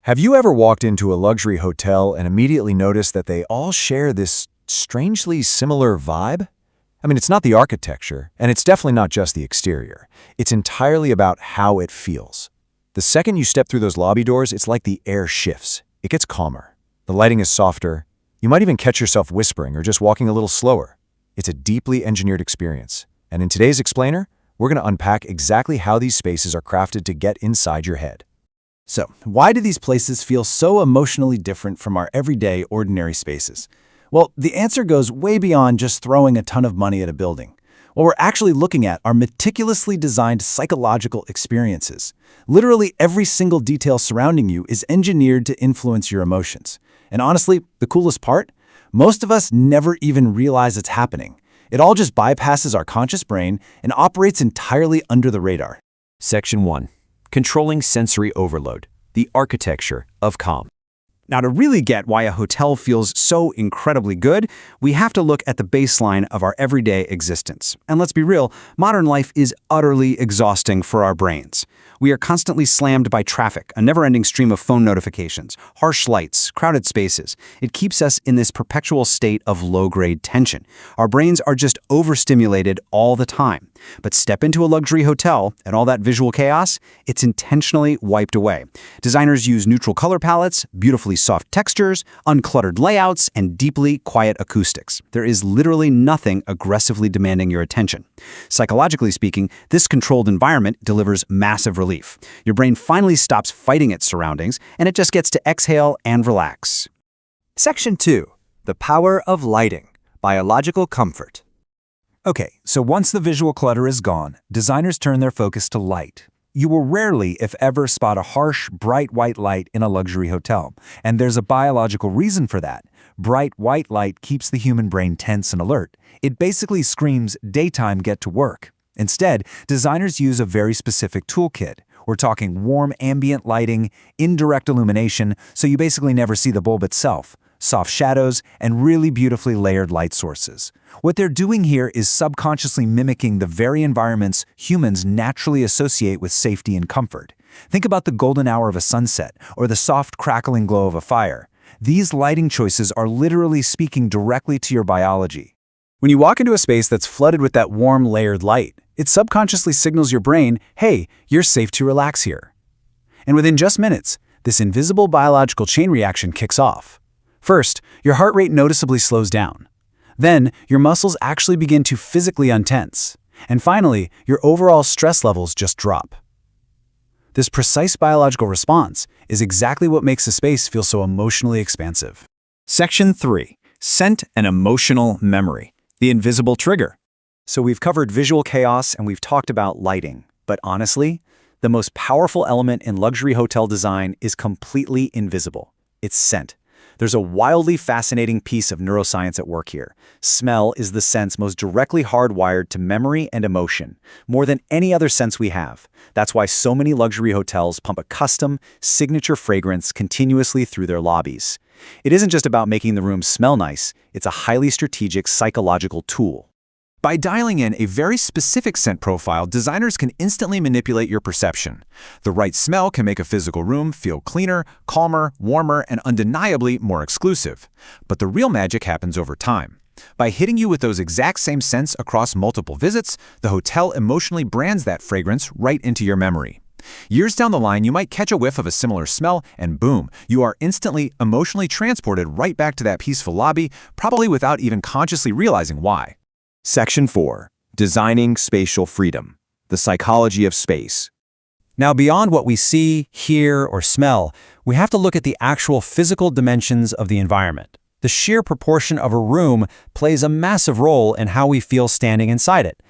Have you ever walked into a luxury hotel and immediately noticed that they all share this strangely similar vibe? I mean, it's not the architecture, and it's definitely not just the exterior. It's entirely about how it feels. The second you step through those lobby doors, it's like the air shifts. It gets calmer. The lighting is softer. You might even catch yourself whispering or just walking a little slower. It's a deeply engineered experience. And in today's Explainer, we're going to unpack exactly how these spaces are crafted to get inside your head. So, why do these places feel so emotionally different from our everyday, ordinary spaces? Well, the answer goes way beyond just throwing a ton of money at a building. What we're actually looking at are meticulously designed psychological experiences. Literally every single detail surrounding you is engineered to influence your emotions. And honestly, the coolest part? Most of us never even realize it's happening. It all just bypasses our conscious brain and operates entirely under the radar. Section 1. Controlling sensory overload, the architecture of calm. Now, to really get why a hotel feels so incredibly good, we have to look at the baseline of our everyday existence. And let's be real, modern life is utterly exhausting for our brains. We are constantly slammed by traffic, a never-ending stream of phone notifications, harsh lights, crowded spaces. It keeps us in this perpetual state of low-grade tension. Our brains are just overstimulated all the time. But step into a luxury hotel, and all that visual chaos, it's intentionally wiped away. Designers use neutral color palettes, beautifully soft textures, uncluttered layouts, and deeply quiet acoustics. There is literally nothing aggressively demanding your attention. Psychologically speaking, this controlled environment delivers massive relief. Your brain finally stops fighting its surroundings, and it just gets to exhale and relax. Section 2. The power of lighting, biological comfort. Okay, so once the visual clutter is gone, designers turn their focus to light. You will rarely, if ever, spot a harsh, bright white light in a luxury hotel. And there's a biological reason for that. Bright white light keeps the human brain tense and alert. It basically screams, "Daytime, get to work." Instead, designers use a very specific toolkit. We're talking warm ambient lighting, indirect illumination, so you basically never see the bulb itself, soft shadows, and really beautifully layered light sources. What they're doing here is subconsciously mimicking the very environments humans naturally associate with safety and comfort. Think about the golden hour of a sunset or the soft crackling glow of a fire. These lighting choices are literally speaking directly to your biology. When you walk into a space that's flooded with that warm, layered light, it subconsciously signals your brain, hey, you're safe to relax here. And within just minutes, this invisible biological chain reaction kicks off. First, your heart rate noticeably slows down. Then, your muscles actually begin to physically untense. And finally, your overall stress levels just drop. This precise biological response is exactly what makes a space feel so emotionally expansive. Section 3. Scent and emotional memory, the invisible trigger. So we've covered visual chaos and we've talked about lighting. But honestly, the most powerful element in luxury hotel design is completely invisible. It's scent. There's a wildly fascinating piece of neuroscience at work here. Smell is the sense most directly hardwired to memory and emotion, more than any other sense we have. That's why so many luxury hotels pump a custom, signature fragrance continuously through their lobbies. It isn't just about making the room smell nice, it's a highly strategic psychological tool. By dialing in a very specific scent profile, designers can instantly manipulate your perception. The right smell can make a physical room feel cleaner, calmer, warmer, and undeniably more exclusive. But the real magic happens over time. By hitting you with those exact same scents across multiple visits, the hotel emotionally brands that fragrance right into your memory. Years down the line, you might catch a whiff of a similar smell, and boom, you are instantly emotionally transported right back to that peaceful lobby, probably without even consciously realizing why. Section 4. Designing spatial freedom, the psychology of space. Now, beyond what we see, hear, or smell, we have to look at the actual physical dimensions of the environment. The sheer proportion of a room plays a massive role in how we feel standing inside it.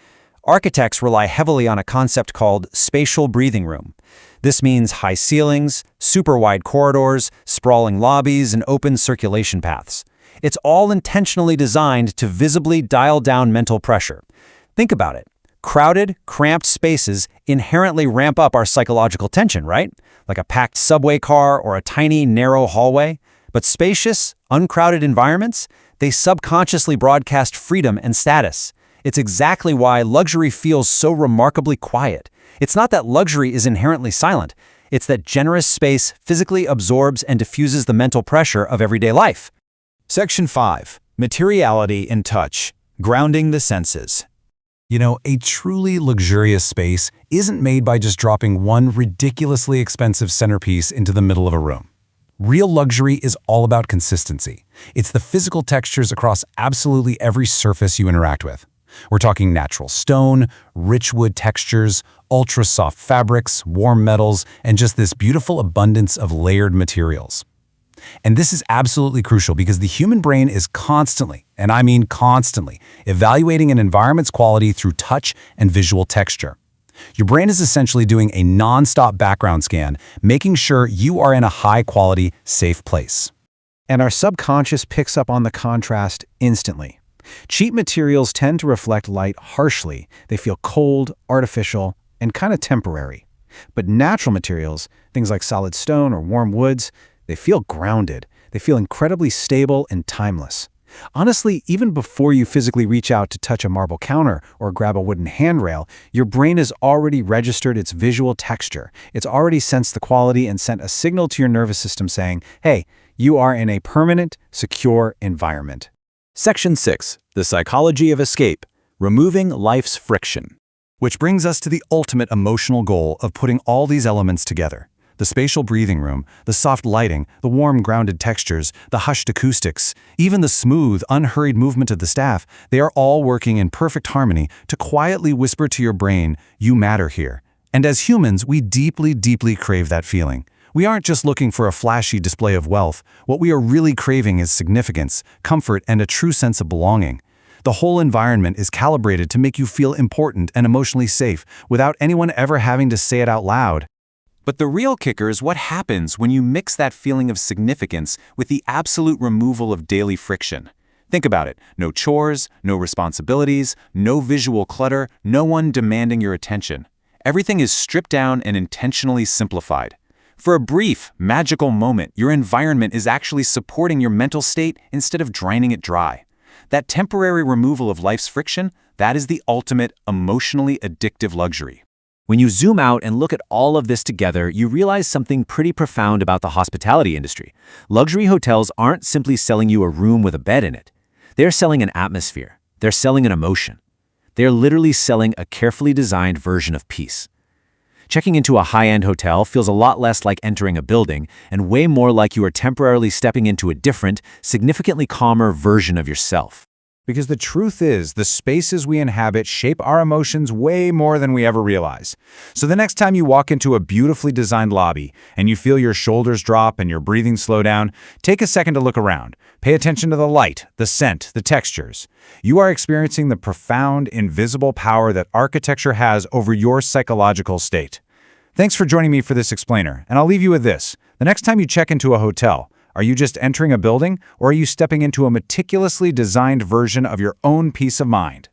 Architects rely heavily on a concept called spatial breathing room. This means high ceilings, super wide corridors, sprawling lobbies, and open circulation paths. It's all intentionally designed to visibly dial down mental pressure. Think about it. Crowded, cramped spaces inherently ramp up our psychological tension, right? Like a packed subway car or a tiny, narrow hallway. But spacious, uncrowded environments, they subconsciously broadcast freedom and status. It's exactly why luxury feels so remarkably quiet. It's not that luxury is inherently silent. It's that generous space physically absorbs and diffuses the mental pressure of everyday life. Section 5. Materiality in touch. Grounding the senses. You know, a truly luxurious space isn't made by just dropping one ridiculously expensive centerpiece into the middle of a room. Real luxury is all about consistency. It's the physical textures across absolutely every surface you interact with. We're talking natural stone, rich wood textures, ultra-soft fabrics, warm metals, and just this beautiful abundance of layered materials. And this is absolutely crucial because the human brain is constantly, and I mean constantly, evaluating an environment's quality through touch and visual texture. Your brain is essentially doing a non-stop background scan, making sure you are in a high-quality, safe place. And our subconscious picks up on the contrast instantly. Cheap materials tend to reflect light harshly. They feel cold, artificial, and kind of temporary. But natural materials, things like solid stone or warm woods, they feel grounded. They feel incredibly stable and timeless. Honestly, even before you physically reach out to touch a marble counter or grab a wooden handrail, your brain has already registered its visual texture. It's already sensed the quality and sent a signal to your nervous system saying, hey, you are in a permanent, secure environment. Section 6. The psychology of escape. Removing life's friction. Which brings us to the ultimate emotional goal of putting all these elements together. The spatial breathing room, the soft lighting, the warm grounded textures, the hushed acoustics, even the smooth, unhurried movement of the staff, they are all working in perfect harmony to quietly whisper to your brain, you matter here. And as humans, we deeply, deeply crave that feeling. We aren't just looking for a flashy display of wealth. What we are really craving is significance, comfort, and a true sense of belonging. The whole environment is calibrated to make you feel important and emotionally safe without anyone ever having to say it out loud. But the real kicker is what happens when you mix that feeling of significance with the absolute removal of daily friction. Think about it. No chores, no responsibilities, no visual clutter, no one demanding your attention. Everything is stripped down and intentionally simplified. For a brief, magical moment, your environment is actually supporting your mental state instead of draining it dry. That temporary removal of life's friction, that is the ultimate, emotionally addictive luxury. When you zoom out and look at all of this together, you realize something pretty profound about the hospitality industry. Luxury hotels aren't simply selling you a room with a bed in it. They're selling an atmosphere. They're selling an emotion. They're literally selling a carefully designed version of peace. Checking into a high-end hotel feels a lot less like entering a building and way more like you are temporarily stepping into a different, significantly calmer version of yourself. Because the truth is, the spaces we inhabit shape our emotions way more than we ever realize. So the next time you walk into a beautifully designed lobby and you feel your shoulders drop and your breathing slow down, take a second to look around. Pay attention to the light, the scent, the textures. You are experiencing the profound, invisible power that architecture has over your psychological state. Thanks for joining me for this explainer, and I'll leave you with this. The next time you check into a hotel, are you just entering a building, or are you stepping into a meticulously designed version of your own peace of mind?